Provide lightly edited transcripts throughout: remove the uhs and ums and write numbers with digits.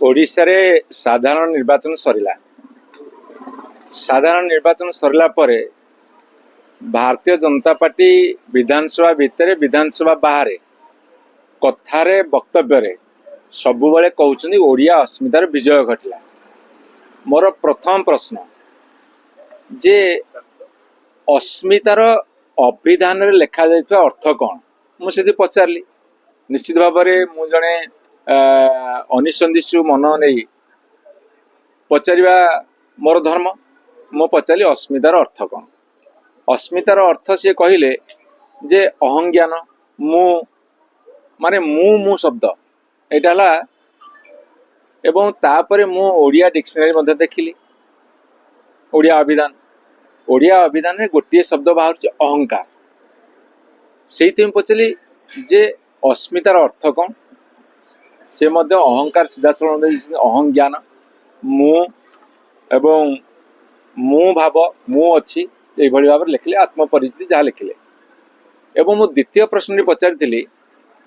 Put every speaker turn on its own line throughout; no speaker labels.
ओडिशा रे साधारण निर्वाचन सरिला। साधारण निर्वाचन सरला परे भारतीय जनता पार्टी विधानसभा भितर विधानसभा बाहर कथारे वक्तव्य सबुबले कहउछन्ती ओडिया अस्मितार विजय घटला। मोर प्रथम प्रश्न जे अस्मितार अभिधान रे लेखा जाइतबा अर्थ कौन मुझे पचारली। निश्चित भाव में मु जड़े अनिसंदिष्टु मन नहीं पचारिबा मोर धर्म। मु पचारि अस्मितार अर्थ कौन। अस्मितार अर्थ सी कहले जे अहंज्ञान मु माने मु शब्द एटा एवं तापरे मु ओडिया डिक्शनरी मध्ये देखिली ओडिया अभिधान रे गोटे शब्द बाहर अहंकार। से पचारि जे अस्मितार अर्थ कौन से मध्य अहंकार सीधा सलख अहंज्ञान मु एवं मु भाव मु अच्छी ये भाव में लिखले आत्मपरिचिति जहाँ लिखले। एवं मु द्वितीय प्रश्न पचारि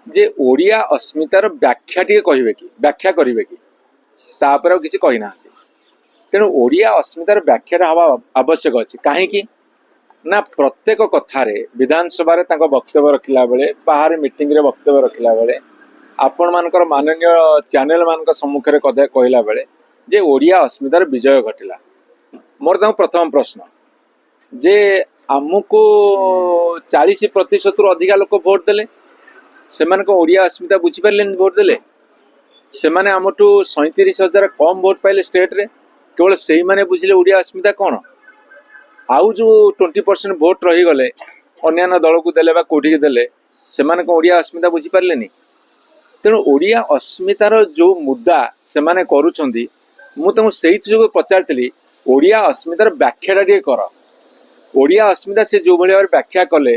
जे ओडिया अस्मितार व्याख्या टी कहे कि व्याख्या करेंगे कि तापर किसी कही ना। तेणु ओडिया अस्मितार व्याख्या हवा आवश्यक अच्छी कहीं ना प्रत्येक कथार विधानसभा वक्तव्य रखला बेले बाहर मीटिंग रे वक्तव्य रखला बेले आपण मानकर माननीय चैनल मान सम्मुख में कथा कहला बेले जे ओडिया अस्मितार विजय घटिला। मोर प्रथम प्रश्न जे आमको 40% रु अधिका लोक भोट देले से ओडिया अस्मिता बुझी पारे भोट देले से आमठू 37,000 कम भोट पाइले स्टेट रे केवल से ही बुझिले ओडिया अस्मिता कौन। आउ जो 20% भोट रही गले अन्य दल को देले कौटी देले से ओडिया अस्मिता बुझी पारे। तेणु ओडिया अस्मितार जो मुद्दा से माने करूछंती मु से पचारि ओडिया अस्मितार व्याख्या टे कर। ओडिया अस्मिता से जो भाई व्याख्या कले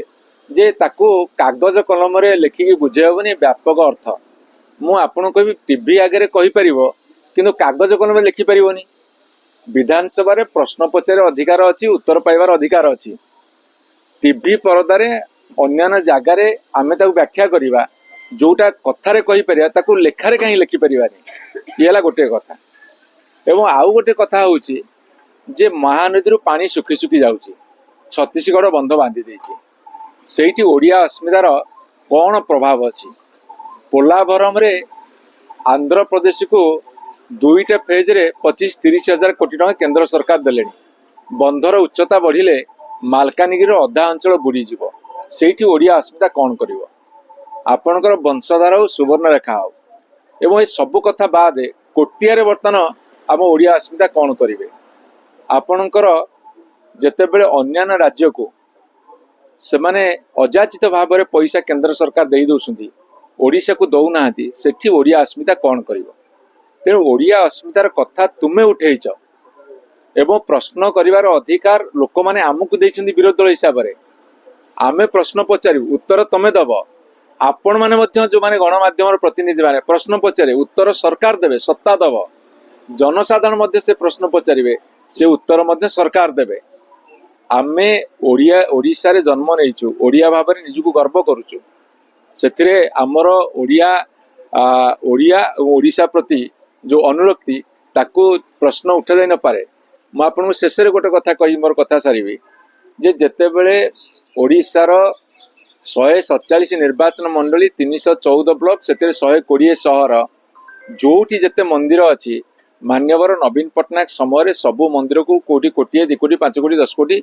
जे ताको कागज कलम रे लिखिकी बुझेबनी व्यापक अर्थ मु आपन कहि टीवी आगे कहीपर किंतु कागज कलम रे लिखिपारनी। विधानसभा रे प्रश्न पचारे अधिकार अच्छी उत्तर पाइबार अधिकार अच्छी टीवी परदारे अन्य जगार आम व्याख्या करवा जोटा कथार कहीपर ताकू लेखारे कहीं लिखिपारानी ये गोटे कथा। एवं आउ गोटे कथा हूँ जे महानदी पानी सुखी सुखी जाऊँगी छत्तीसगढ़ बंध बांधि देछि सेठी ओडिया अस्मितार कौन प्रभाव अच्छी। पोलाभरम रे आंध्र प्रदेश को 2टा फेज रे 25-30,000 कोटी टका केंद्र सरकार देले। बंधर उच्चता बढ़िले मालकानगिरी अधा अंचल बुड़ीजीव सेठी ओडिया अस्मिता कौन करिवो। आपणकर वंशधार हो सुवर्णरेखा हो एवं ये सबु कथा बाद कोटियारे बर्तमान आम ओडिया अस्मिता कौन करेंगे। आपणकर जेतेबेले अन्य राज्य को से माने अजाचित भाव में पैसा केंद्र सरकार दे दौरान ओडिशा को दौना सेठी ओडिया अस्मिता कौन करिवो। तेणु ओडिया अस्मितार कथा तुमे उठेच एवं प्रश्न करिवार अधिकार लोक माने आमको देइछन्ती विरोधी दल हिसाब से आमे प्रश्न पचारू उत्तर तमे दब। आपण माने मध्य जो माने गणमाध्यम प्रतिनिधि माने प्रश्न पचारे उत्तर सरकार देवे सत्ता दब। जनसाधारण मध्य से प्रश्न पचारे से उत्तर मध्य सरकार देवे। आमे ओडिशा रे जन्म नहींचु ओडिया भाव में निजको गर्व करुचु से आमर ओडिया ओडिशा प्रति जो अनुरक्ति ताकू प्रश्न उठा जाई न पारे। मु आपन शेष रे गोटे कथा कही मोर कथा सारी जे जेतेबेले ओडिशार 147 निर्वाचन मंडली 314 ब्लॉक से 120 सहर जोठी जेते मंदिर अच्छी मान्यवर नवीन पट्टनायक समय सबू मंदिर को कोटी कोटी 2 कोटी 5 कोटी 10 कोटी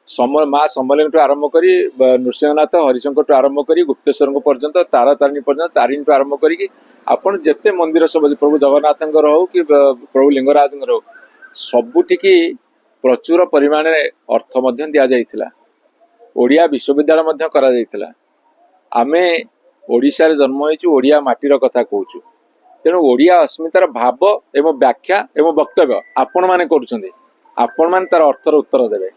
समय माँ सम्मेलन आरंभ करी नृसिंहनाथ हरिशंकर आरंभ करी गुप्तेश्वर पर्यंत तारा तारिणी पर्यंत तारिणी आरंभ करी आपण जेते मंदिर सब प्रभु जगन्नाथ हो कि प्रभु लिंगराज हो सबुठिकी प्रचुर परिमाण अर्थ दि जाइथिला। ओडिया विश्वविद्यालय मध्य करा जाइथिला। आमे ओडिशा रे जन्म होइछु ओडिया माटीर कथा कहूछु। तेणु ओडिया अस्मितार भाव एवं व्याख्या एवं वक्तव्य आपण माने करूछन्ती आपण माने तार अर्थर उत्तर देबे।